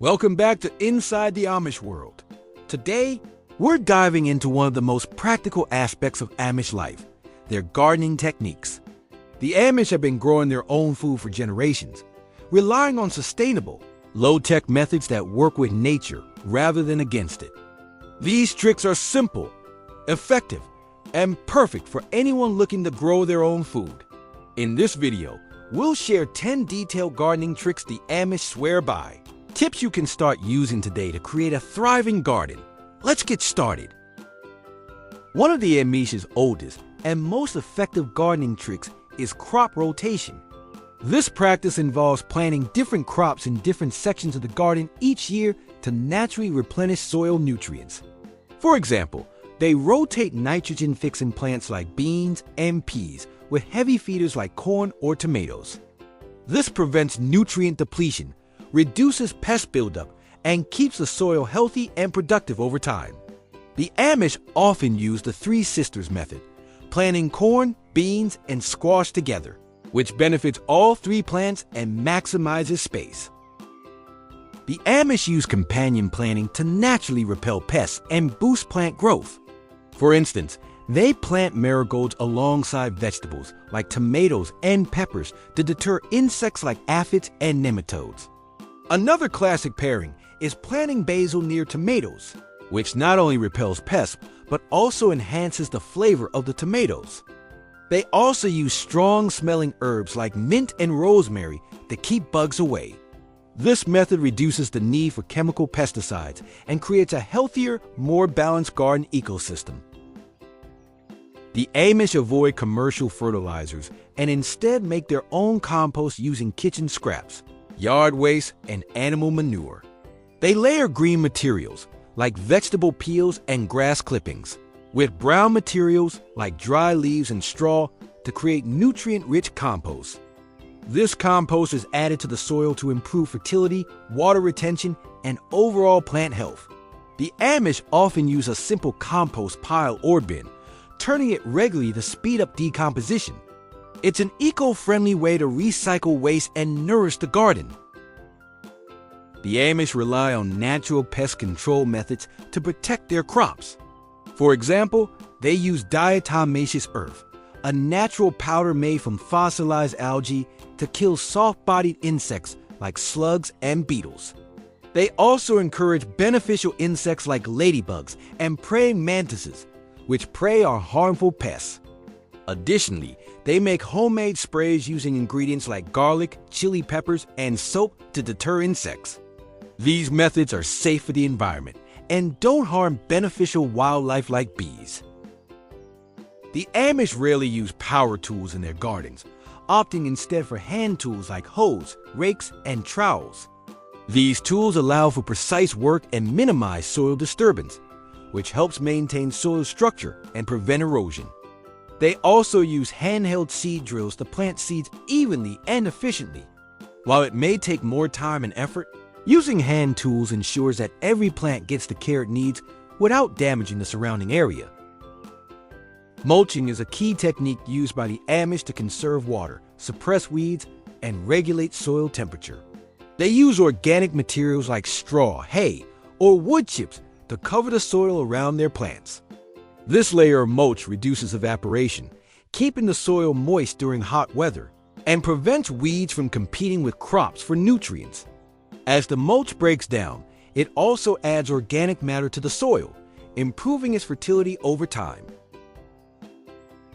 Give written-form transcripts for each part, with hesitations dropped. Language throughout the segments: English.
Welcome back to Inside the Amish World. Today, we're diving into one of the most practical aspects of Amish life, their gardening techniques. The Amish have been growing their own food for generations, relying on sustainable, low-tech methods that work with nature rather than against it. These tricks are simple, effective, and perfect for anyone looking to grow their own food. In this video, we'll share 10 detailed gardening tricks the Amish swear by. Tips you can start using today to create a thriving garden. Let's get started. One of the Amish's oldest and most effective gardening tricks is crop rotation. This practice involves planting different crops in different sections of the garden each year to naturally replenish soil nutrients. For example, they rotate nitrogen-fixing plants like beans and peas with heavy feeders like corn or tomatoes. This prevents nutrient depletion, reduces pest buildup, and keeps the soil healthy and productive over time. The Amish often use the Three Sisters method, planting corn, beans, and squash together, which benefits all three plants and maximizes space. The Amish use companion planting to naturally repel pests and boost plant growth. For instance, they plant marigolds alongside vegetables like tomatoes and peppers to deter insects like aphids and nematodes. Another classic pairing is planting basil near tomatoes, which not only repels pests, but also enhances the flavor of the tomatoes. They also use strong-smelling herbs like mint and rosemary to keep bugs away. This method reduces the need for chemical pesticides and creates a healthier, more balanced garden ecosystem. The Amish avoid commercial fertilizers and instead make their own compost using kitchen scraps, yard waste, and animal manure. They layer green materials like vegetable peels and grass clippings with brown materials like dry leaves and straw to create nutrient-rich compost. This compost is added to the soil to improve fertility, water retention, and overall plant health. The Amish often use a simple compost pile or bin, turning it regularly to speed up decomposition. It's an eco-friendly way to recycle waste and nourish the garden. The Amish rely on natural pest control methods to protect their crops. For example, they use diatomaceous earth, a natural powder made from fossilized algae to kill soft-bodied insects like slugs and beetles. They also encourage beneficial insects like ladybugs and praying mantises, which prey on harmful pests. Additionally, they make homemade sprays using ingredients like garlic, chili peppers, and soap to deter insects. These methods are safe for the environment and don't harm beneficial wildlife like bees. The Amish rarely use power tools in their gardens, opting instead for hand tools like hoes, rakes, and trowels. These tools allow for precise work and minimize soil disturbance, which helps maintain soil structure and prevent erosion. They also use handheld seed drills to plant seeds evenly and efficiently. While it may take more time and effort, using hand tools ensures that every plant gets the care it needs without damaging the surrounding area. Mulching is a key technique used by the Amish to conserve water, suppress weeds, and regulate soil temperature. They use organic materials like straw, hay, or wood chips to cover the soil around their plants. This layer of mulch reduces evaporation, keeping the soil moist during hot weather, and prevents weeds from competing with crops for nutrients. As the mulch breaks down, it also adds organic matter to the soil, improving its fertility over time.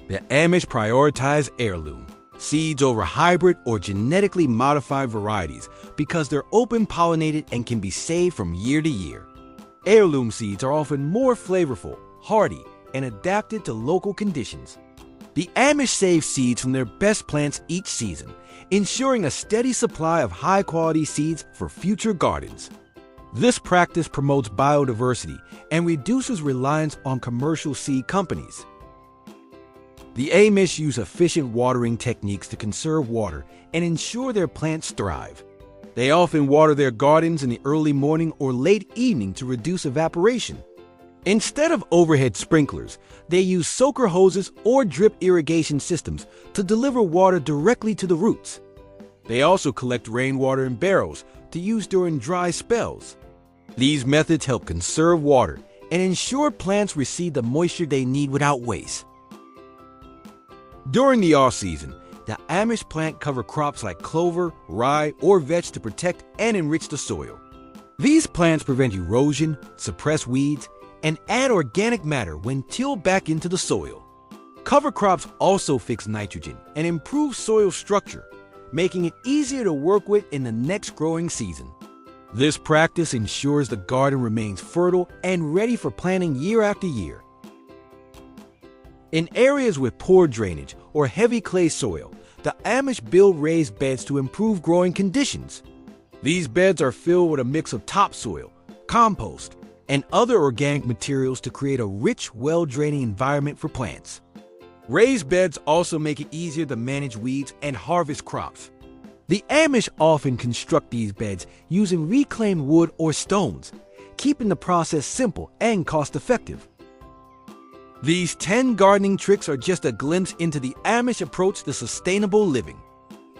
The Amish prioritize heirloom seeds over hybrid or genetically modified varieties because they're open-pollinated and can be saved from year to year. Heirloom seeds are often more flavorful, hardy, and adapted to local conditions. The Amish save seeds from their best plants each season, ensuring a steady supply of high-quality seeds for future gardens. This practice promotes biodiversity and reduces reliance on commercial seed companies. The Amish use efficient watering techniques to conserve water and ensure their plants thrive. They often water their gardens in the early morning or late evening to reduce evaporation. Instead of overhead sprinklers, they use soaker hoses or drip irrigation systems to deliver water directly to the roots. They also collect rainwater in barrels to use during dry spells. These methods help conserve water and ensure plants receive the moisture they need without waste. During the off-season, the Amish plant cover crops like clover, rye, or vetch to protect and enrich the soil. These plants prevent erosion, suppress weeds, and add organic matter when tilled back into the soil. Cover crops also fix nitrogen and improve soil structure, making it easier to work with in the next growing season. This practice ensures the garden remains fertile and ready for planting year after year. In areas with poor drainage or heavy clay soil, the Amish build raised beds to improve growing conditions. These beds are filled with a mix of topsoil, compost, and other organic materials to create a rich, well-draining environment for plants. Raised beds also make it easier to manage weeds and harvest crops. The Amish often construct these beds using reclaimed wood or stones, keeping the process simple and cost-effective. These 10 gardening tricks are just a glimpse into the Amish approach to sustainable living.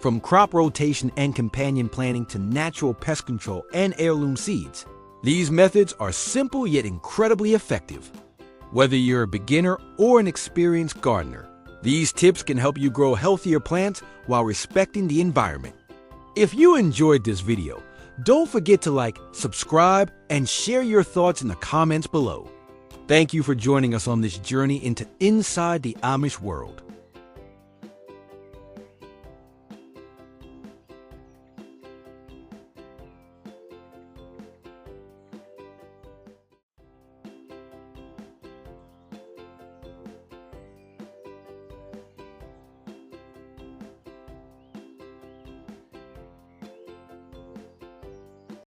From crop rotation and companion planting to natural pest control and heirloom seeds, these methods are simple yet incredibly effective. Whether you're a beginner or an experienced gardener, these tips can help you grow healthier plants while respecting the environment. If you enjoyed this video, don't forget to like, subscribe, and share your thoughts in the comments below. Thank you for joining us on this journey into inside the Amish world.